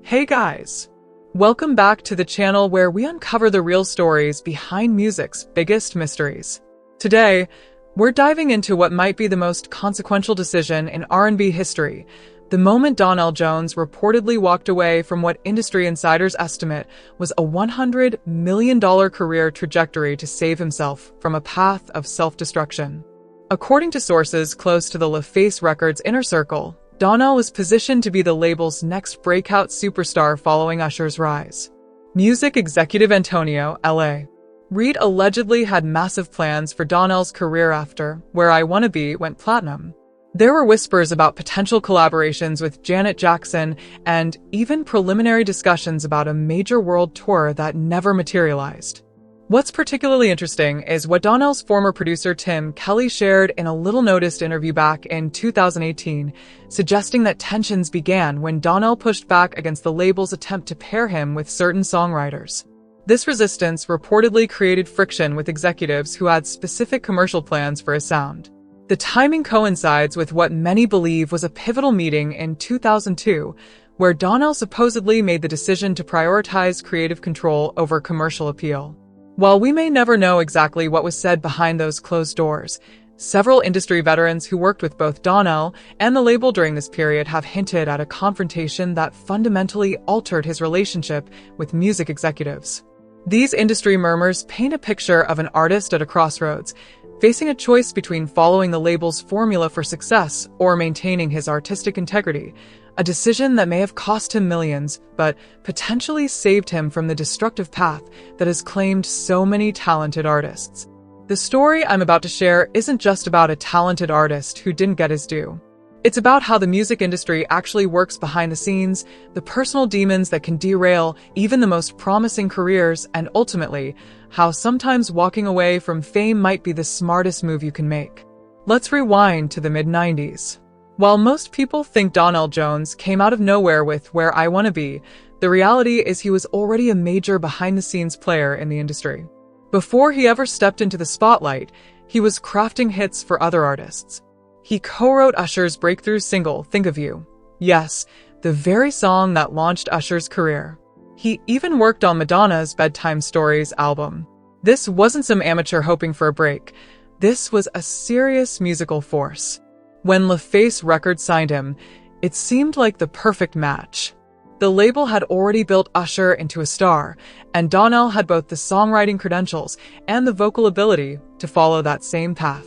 Hey guys! Welcome back to the channel where we uncover the real stories behind music's biggest mysteries. Today, we're diving into what might be the most consequential decision in R&B history, the moment Donell Jones reportedly walked away from what industry insiders estimate was a $100 million career trajectory to save himself from a path of self-destruction. According to sources close to the LaFace Records inner circle, Donell was positioned to be the label's next breakout superstar following Usher's rise. Music executive Antonio, L.A. Reid allegedly had massive plans for Donell's career after Where I Wanna Be went platinum. There were whispers about potential collaborations with Janet Jackson and even preliminary discussions about a major world tour that never materialized. What's particularly interesting is what Donell's former producer Tim Kelly shared in a little-noticed interview back in 2018, suggesting that tensions began when Donell pushed back against the label's attempt to pair him with certain songwriters. This resistance reportedly created friction with executives who had specific commercial plans for his sound. The timing coincides with what many believe was a pivotal meeting in 2002, where Donell supposedly made the decision to prioritize creative control over commercial appeal. While we may never know exactly what was said behind those closed doors, several industry veterans who worked with both Donell and the label during this period have hinted at a confrontation that fundamentally altered his relationship with music executives. These industry murmurs paint a picture of an artist at a crossroads, facing a choice between following the label's formula for success or maintaining his artistic integrity, a decision that may have cost him millions, but potentially saved him from the destructive path that has claimed so many talented artists. The story I'm about to share isn't just about a talented artist who didn't get his due. It's about how the music industry actually works behind the scenes, the personal demons that can derail even the most promising careers, and ultimately, how sometimes walking away from fame might be the smartest move you can make. Let's rewind to the mid-90s. While most people think Donell Jones came out of nowhere with Where I Wanna Be, the reality is he was already a major behind-the-scenes player in the industry. Before he ever stepped into the spotlight, he was crafting hits for other artists. He co-wrote Usher's breakthrough single, Think of You. Yes, the very song that launched Usher's career. He even worked on Madonna's Bedtime Stories album. This wasn't some amateur hoping for a break. This was a serious musical force. When LaFace Records signed him, it seemed like the perfect match. The label had already built Usher into a star, and Donell had both the songwriting credentials and the vocal ability to follow that same path.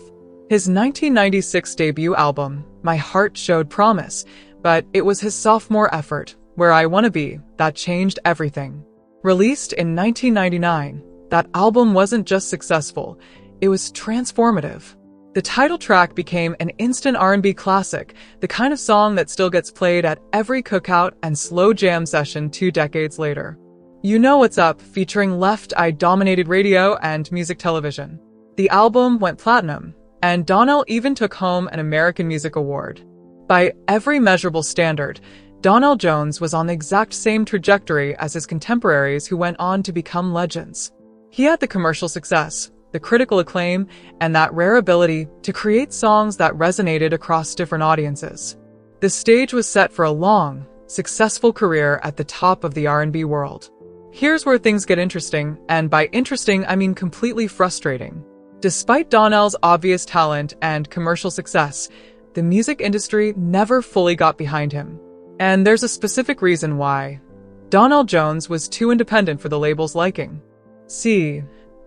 His 1996 debut album, My Heart Showed Promise, but it was his sophomore effort, Where I Wanna Be, that changed everything. Released in 1999, that album wasn't just successful, it was transformative. The title track became an instant R&B classic, the kind of song that still gets played at every cookout and slow jam session 2 decades later. You Know What's Up, featuring Left Eye dominated radio and music television. The album went platinum, and Donell even took home an American Music Award. By every measurable standard, Donell Jones was on the exact same trajectory as his contemporaries who went on to become legends. He had the commercial success, the critical acclaim, and that rare ability to create songs that resonated across different audiences. The stage was set for a long, successful career at the top of the R&B world. Here's where things get interesting, and by interesting I mean completely frustrating. Despite Donell's obvious talent and commercial success, the music industry never fully got behind him. And there's a specific reason why. Donell Jones was too independent for the label's liking. See,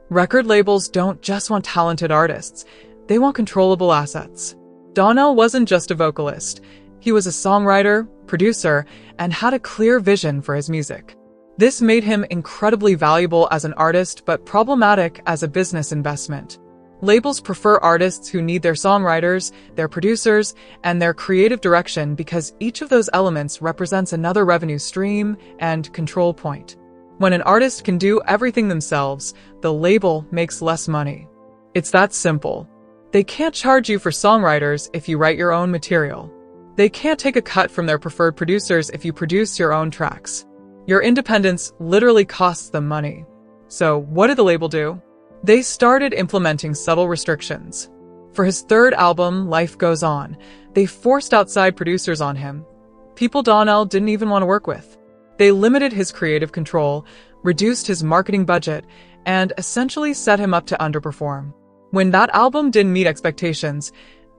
record labels don't just want talented artists, they want controllable assets. Donell wasn't just a vocalist, he was a songwriter, producer, and had a clear vision for his music. This made him incredibly valuable as an artist but problematic as a business investment. Labels prefer artists who need their songwriters, their producers, and their creative direction because each of those elements represents another revenue stream and control point. When an artist can do everything themselves, the label makes less money. It's that simple. They can't charge you for songwriters if you write your own material. They can't take a cut from their preferred producers if you produce your own tracks. Your independence literally costs them money. So what did the label do? They started implementing subtle restrictions. For his third album, Life Goes On, they forced outside producers on him, people Donell didn't even want to work with. They limited his creative control, reduced his marketing budget, and essentially set him up to underperform. When that album didn't meet expectations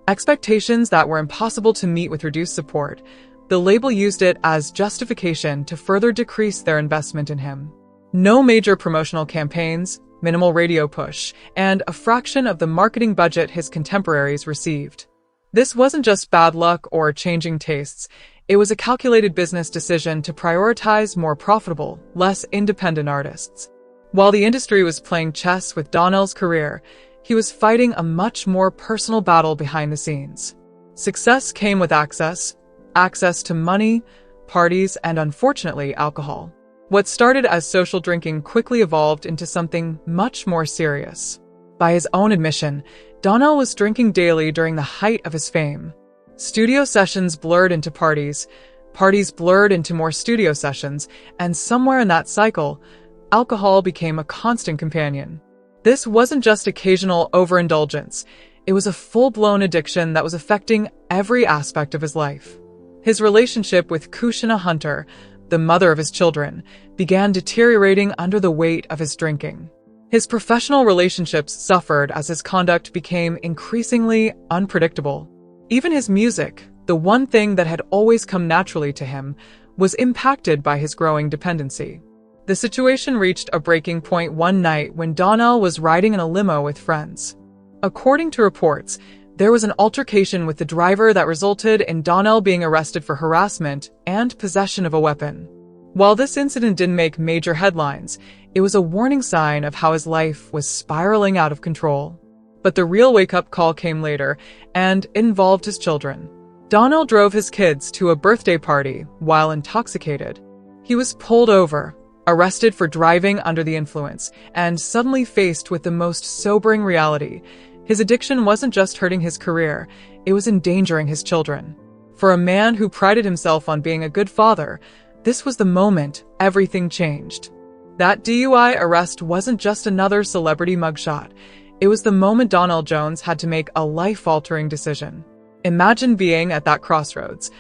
that were impossible to meet with reduced support, the label used it as justification to further decrease their investment in him. No major promotional campaigns, minimal radio push, and a fraction of the marketing budget his contemporaries received. This wasn't just bad luck or changing tastes. It was a calculated business decision to prioritize more profitable, less independent artists. While the industry was playing chess with Donell's career, he was fighting a much more personal battle behind the scenes. Success came with access to money, parties, and unfortunately, alcohol. What started as social drinking quickly evolved into something much more serious. By his own admission, Donell was drinking daily during the height of his fame. Studio sessions blurred into parties blurred into more studio sessions, and somewhere in that cycle, alcohol became a constant companion. This wasn't just occasional overindulgence. It was a full-blown addiction that was affecting every aspect of his life. His relationship with Kushina Hunter, the mother of his children, began deteriorating under the weight of his drinking. His professional relationships suffered as his conduct became increasingly unpredictable. Even his music, the one thing that had always come naturally to him, was impacted by his growing dependency. The situation reached a breaking point one night when Donell was riding in a limo with friends. According to reports, there was an altercation with the driver that resulted in Donell being arrested for harassment and possession of a weapon. While this incident didn't make major headlines, it was a warning sign of how his life was spiraling out of control. But the real wake-up call came later, and it involved his children. Donell drove his kids to a birthday party while intoxicated. He was pulled over, arrested for driving under the influence, and suddenly faced with the most sobering reality. His addiction wasn't just hurting his career, it was endangering his children. For a man who prided himself on being a good father, this was the moment everything changed. That DUI arrest wasn't just another celebrity mugshot. It was the moment Donell Jones had to make a life-altering decision. Imagine being at that crossroads.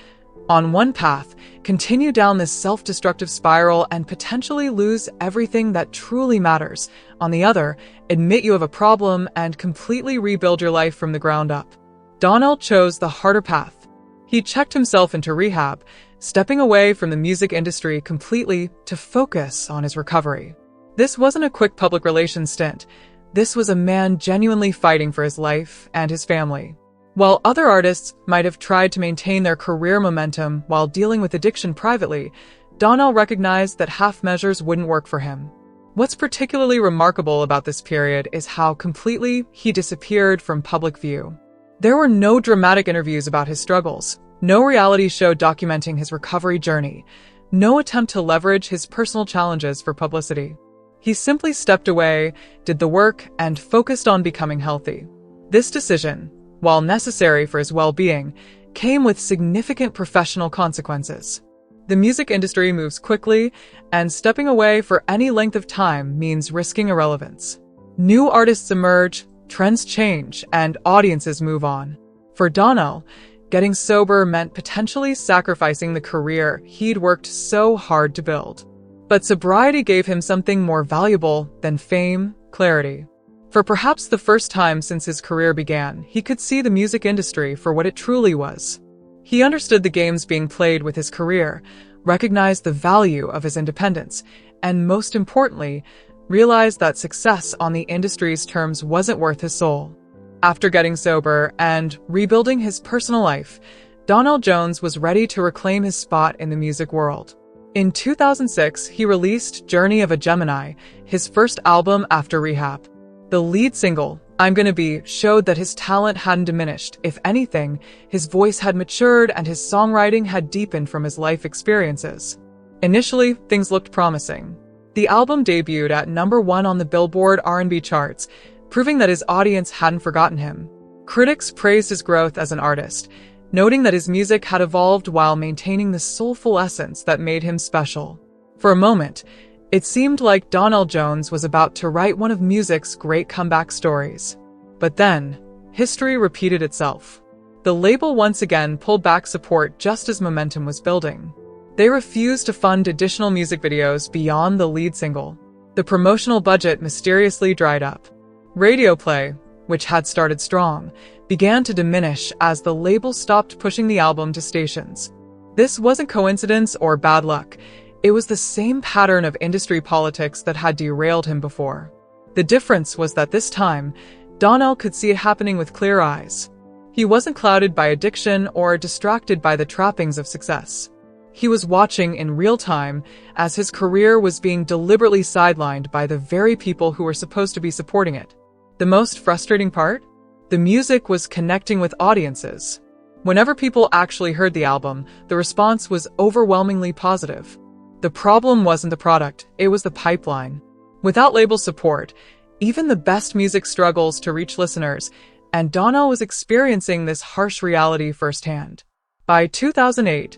On one path, continue down this self-destructive spiral and potentially lose everything that truly matters. On the other, admit you have a problem and completely rebuild your life from the ground up. Donell chose the harder path. He checked himself into rehab, stepping away from the music industry completely to focus on his recovery. This wasn't a quick public relations stint. This was a man genuinely fighting for his life and his family. While other artists might have tried to maintain their career momentum while dealing with addiction privately, Donell recognized that half measures wouldn't work for him. What's particularly remarkable about this period is how completely he disappeared from public view. There were no dramatic interviews about his struggles, no reality show documenting his recovery journey, no attempt to leverage his personal challenges for publicity. He simply stepped away, did the work, and focused on becoming healthy. This decision, while necessary for his well-being, came with significant professional consequences. The music industry moves quickly, and stepping away for any length of time means risking irrelevance. New artists emerge, trends change, and audiences move on. For Donell, getting sober meant potentially sacrificing the career he'd worked so hard to build. But sobriety gave him something more valuable than fame, clarity. For perhaps the first time since his career began, he could see the music industry for what it truly was. He understood the games being played with his career, recognized the value of his independence, and most importantly, realized that success on the industry's terms wasn't worth his soul. After getting sober and rebuilding his personal life, Donell Jones was ready to reclaim his spot in the music world. In 2006, he released Journey of a Gemini, his first album after rehab. The lead single, I'm Gonna Be, showed that his talent hadn't diminished. If anything, his voice had matured and his songwriting had deepened from his life experiences. Initially, things looked promising. The album debuted at #1 on the Billboard R&B charts, proving that his audience hadn't forgotten him. Critics praised his growth as an artist, noting that his music had evolved while maintaining the soulful essence that made him special. For a moment, it seemed like Donell Jones was about to write one of music's great comeback stories. But then, history repeated itself. The label once again pulled back support just as momentum was building. They refused to fund additional music videos beyond the lead single. The promotional budget mysteriously dried up. Radio play, which had started strong, began to diminish as the label stopped pushing the album to stations. This wasn't coincidence or bad luck. It was the same pattern of industry politics that had derailed him before. The difference was that this time, Donell could see it happening with clear eyes. He wasn't clouded by addiction or distracted by the trappings of success. He was watching in real time as his career was being deliberately sidelined by the very people who were supposed to be supporting it. The most frustrating part? The music was connecting with audiences. Whenever people actually heard the album, the response was overwhelmingly positive. The problem wasn't the product, it was the pipeline. Without label support, even the best music struggles to reach listeners, and Donell was experiencing this harsh reality firsthand. By 2008,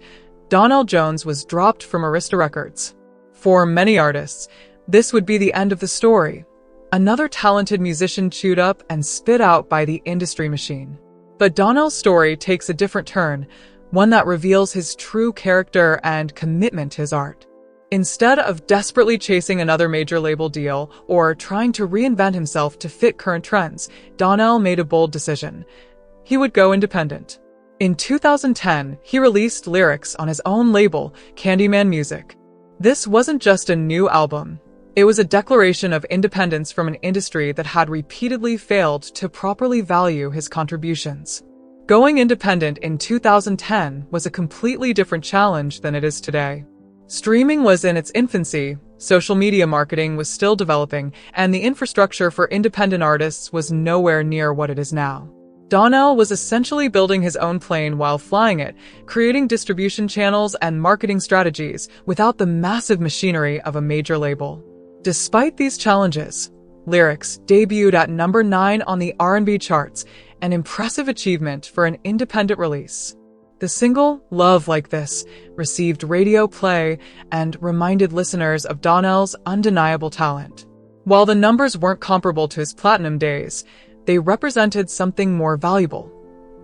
Donell Jones was dropped from Arista Records. For many artists, this would be the end of the story. Another talented musician chewed up and spit out by the industry machine. But Donell's story takes a different turn, one that reveals his true character and commitment to his art. Instead of desperately chasing another major label deal or trying to reinvent himself to fit current trends, Donell made a bold decision. He would go independent. In 2010, he released lyrics on his own label, Candyman Music. This wasn't just a new album. It was a declaration of independence from an industry that had repeatedly failed to properly value his contributions. Going independent in 2010 was a completely different challenge than it is today. Streaming was in its infancy, social media marketing was still developing, and the infrastructure for independent artists was nowhere near what it is now. Donell was essentially building his own plane while flying it, creating distribution channels and marketing strategies without the massive machinery of a major label. Despite these challenges, Lyrics debuted at number 9 on the R&B charts, an impressive achievement for an independent release. The single, Love Like This, received radio play and reminded listeners of Donell's undeniable talent. While the numbers weren't comparable to his platinum days, they represented something more valuable: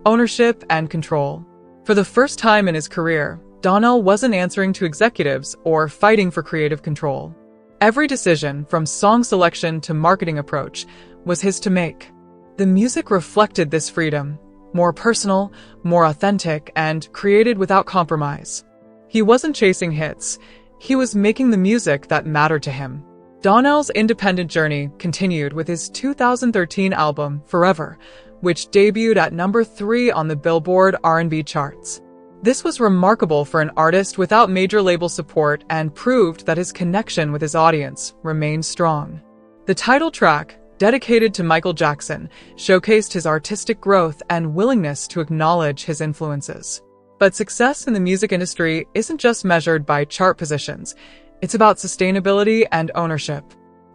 ownership and control. For the first time in his career, Donell wasn't answering to executives or fighting for creative control. Every decision, from song selection to marketing approach, was his to make. The music reflected this freedom, more personal, more authentic, and created without compromise. He wasn't chasing hits, he was making the music that mattered to him. Donell's independent journey continued with his 2013 album, Forever, which debuted at number 3 on the Billboard R&B charts. This was remarkable for an artist without major label support and proved that his connection with his audience remained strong. The title track, dedicated to Michael Jackson, showcased his artistic growth and willingness to acknowledge his influences. But success in the music industry isn't just measured by chart positions. It's about sustainability and ownership.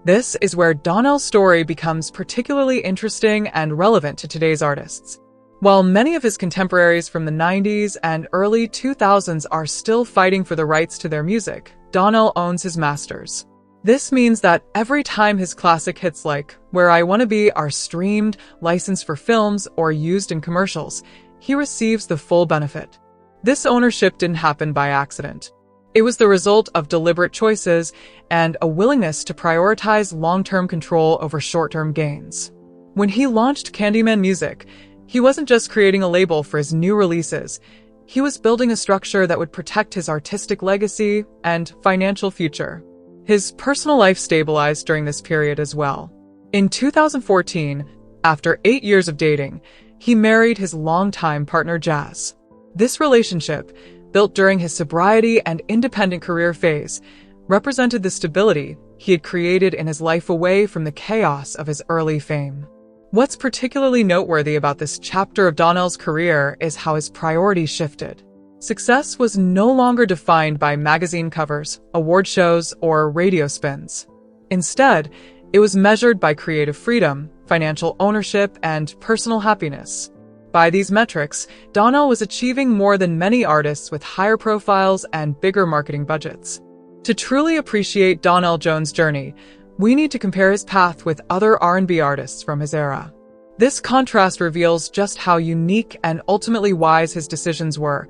This is where Donell's story becomes particularly interesting and relevant to today's artists. While many of his contemporaries from the 90s and early 2000s are still fighting for the rights to their music, Donell owns his masters. This means that every time his classic hits like Where I Wanna Be are streamed, licensed for films, or used in commercials, he receives the full benefit. This ownership didn't happen by accident. It was the result of deliberate choices and a willingness to prioritize long-term control over short-term gains. When he launched Candyman Music, he wasn't just creating a label for his new releases. He was building a structure that would protect his artistic legacy and financial future. His personal life stabilized during this period as well. In 2014, after 8 years of dating, he married his longtime partner Jazz. This relationship, built during his sobriety and independent career phase, represented the stability he had created in his life away from the chaos of his early fame. What's particularly noteworthy about this chapter of Donell's career is how his priorities shifted. Success was no longer defined by magazine covers, award shows, or radio spins. Instead, it was measured by creative freedom, financial ownership, and personal happiness. By these metrics, Donell was achieving more than many artists with higher profiles and bigger marketing budgets. To truly appreciate Donell Jones' journey, we need to compare his path with other R&B artists from his era. This contrast reveals just how unique and ultimately wise his decisions were.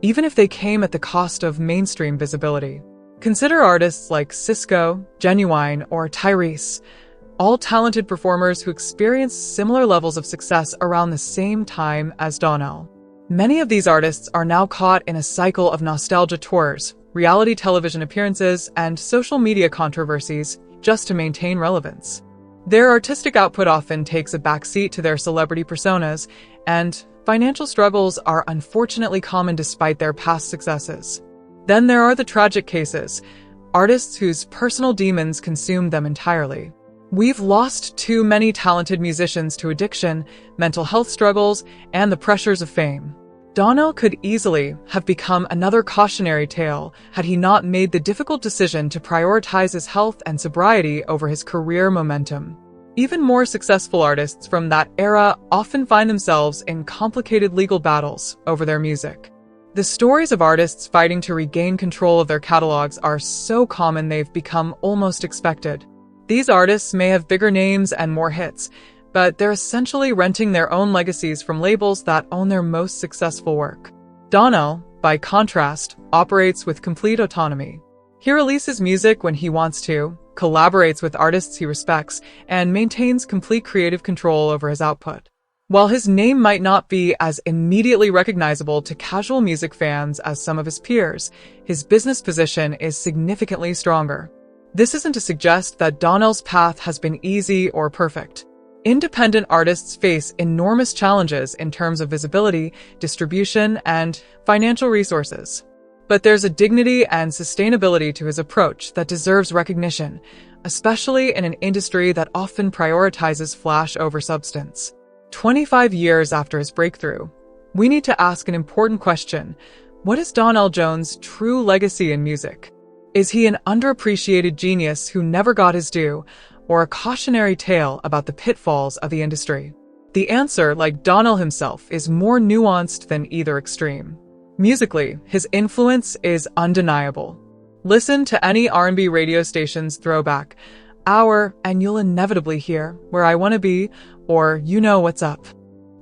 even if they came at the cost of mainstream visibility. Consider artists like Cisco, Genuine, or Tyrese, all talented performers who experienced similar levels of success around the same time as Donell. Many of these artists are now caught in a cycle of nostalgia tours, reality television appearances, and social media controversies just to maintain relevance. Their artistic output often takes a backseat to their celebrity personas, and financial struggles are unfortunately common despite their past successes. Then there are the tragic cases, artists whose personal demons consume them entirely. We've lost too many talented musicians to addiction, mental health struggles, and the pressures of fame. Donell could easily have become another cautionary tale had he not made the difficult decision to prioritize his health and sobriety over his career momentum. Even more successful artists from that era often find themselves in complicated legal battles over their music. The stories of artists fighting to regain control of their catalogs are so common they've become almost expected. These artists may have bigger names and more hits, but they're essentially renting their own legacies from labels that own their most successful work. Donell, by contrast, operates with complete autonomy. He releases music when he wants to, collaborates with artists he respects, and maintains complete creative control over his output. While his name might not be as immediately recognizable to casual music fans as some of his peers, his business position is significantly stronger. This isn't to suggest that Donell's path has been easy or perfect. Independent artists face enormous challenges in terms of visibility, distribution, and financial resources. But there's a dignity and sustainability to his approach that deserves recognition, especially in an industry that often prioritizes flash over substance. 25 years after his breakthrough, we need to ask an important question. What is Donell Jones' true legacy in music? Is he an underappreciated genius who never got his due, or a cautionary tale about the pitfalls of the industry? The answer, like Donell himself, is more nuanced than either extreme. Musically, his influence is undeniable. Listen to any R&B radio station's throwback hour and you'll inevitably hear Where I Wanna Be or You Know What's Up.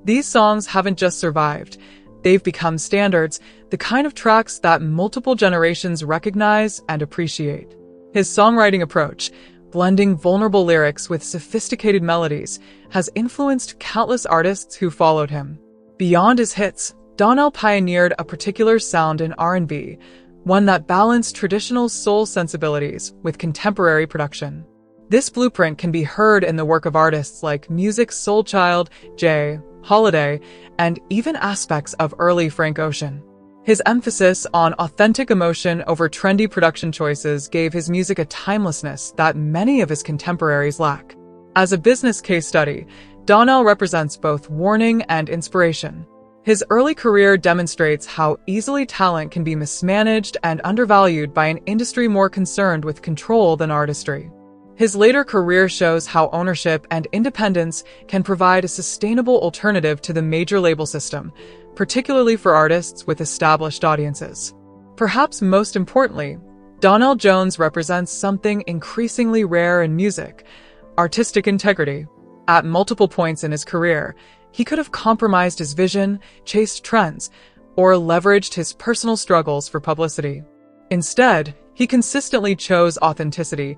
These songs haven't just survived. They've become standards, the kind of tracks that multiple generations recognize and appreciate. His songwriting approach, blending vulnerable lyrics with sophisticated melodies, has influenced countless artists who followed him. Beyond his hits, Donell pioneered a particular sound in R&B, one that balanced traditional soul sensibilities with contemporary production. This blueprint can be heard in the work of artists like Music's Soulchild, Jay, Holiday, and even aspects of early Frank Ocean. His emphasis on authentic emotion over trendy production choices gave his music a timelessness that many of his contemporaries lack. As a business case study, Donell represents both warning and inspiration. His early career demonstrates how easily talent can be mismanaged and undervalued by an industry more concerned with control than artistry. His later career shows how ownership and independence can provide a sustainable alternative to the major label system, particularly for artists with established audiences. Perhaps most importantly, Donell Jones represents something increasingly rare in music: artistic integrity. At multiple points in his career, he could have compromised his vision, chased trends, or leveraged his personal struggles for publicity. Instead, he consistently chose authenticity,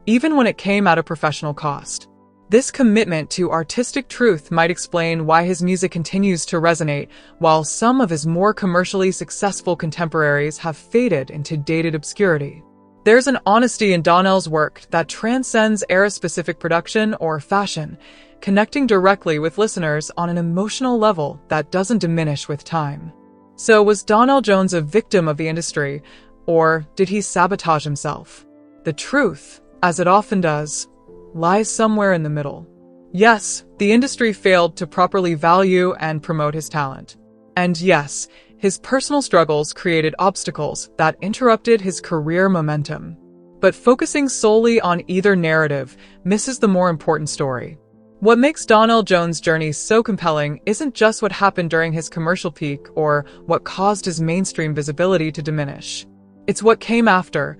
even when it came at a professional cost. This commitment to artistic truth might explain why his music continues to resonate, while some of his more commercially successful contemporaries have faded into dated obscurity. There's an honesty in Donell's work that transcends era-specific production or fashion, connecting directly with listeners on an emotional level that doesn't diminish with time. So was Donell Jones a victim of the industry, or did he sabotage himself? The truth, as it often does, lies somewhere in the middle. Yes, the industry failed to properly value and promote his talent. And yes, his personal struggles created obstacles that interrupted his career momentum. But focusing solely on either narrative misses the more important story. What makes Donell Jones' journey so compelling isn't just what happened during his commercial peak or what caused his mainstream visibility to diminish. It's what came after: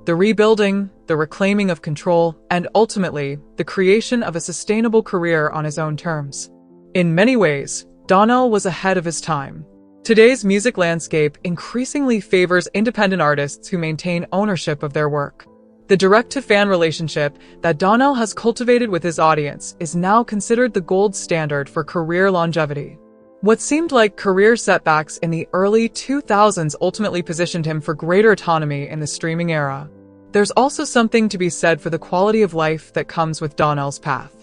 the rebuilding, the reclaiming of control, and ultimately, the creation of a sustainable career on his own terms. In many ways, Donell was ahead of his time. Today's music landscape increasingly favors independent artists who maintain ownership of their work. The direct-to-fan relationship that Donell has cultivated with his audience is now considered the gold standard for career longevity. What seemed like career setbacks in the early 2000s ultimately positioned him for greater autonomy in the streaming era. There's also something to be said for the quality of life that comes with Donell's path.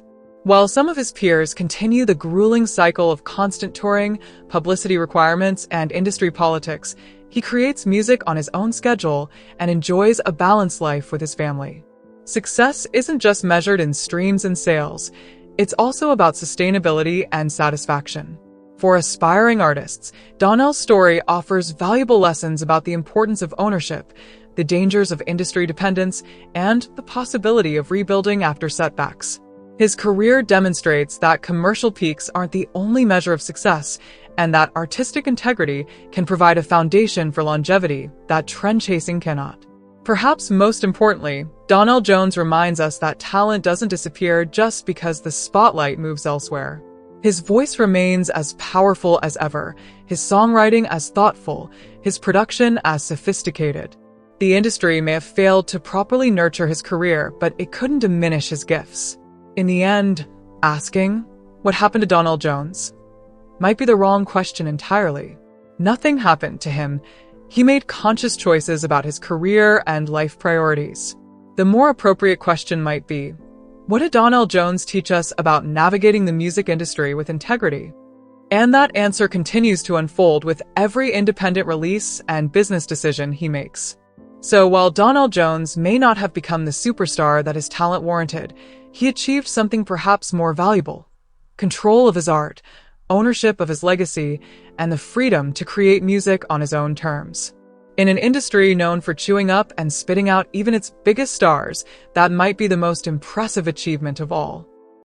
While some of his peers continue the grueling cycle of constant touring, publicity requirements, and industry politics, he creates music on his own schedule and enjoys a balanced life with his family. Success isn't just measured in streams and sales, it's also about sustainability and satisfaction. For aspiring artists, Donell's story offers valuable lessons about the importance of ownership, the dangers of industry dependence, and the possibility of rebuilding after setbacks. His career demonstrates that commercial peaks aren't the only measure of success, and that artistic integrity can provide a foundation for longevity that trend-chasing cannot. Perhaps most importantly, Donell Jones reminds us that talent doesn't disappear just because the spotlight moves elsewhere. His voice remains as powerful as ever, his songwriting as thoughtful, his production as sophisticated. The industry may have failed to properly nurture his career, but it couldn't diminish his gifts. In the end, asking, "What happened to Donell Jones?" might be the wrong question entirely. Nothing happened to him. He made conscious choices about his career and life priorities. The more appropriate question might be, what did Donell Jones teach us about navigating the music industry with integrity? And that answer continues to unfold with every independent release and business decision he makes. So while Donell Jones may not have become the superstar that his talent warranted, he achieved something perhaps more valuable: control of his art, ownership of his legacy, and the freedom to create music on his own terms. In an industry known for chewing up and spitting out even its biggest stars, that might be the most impressive achievement of all.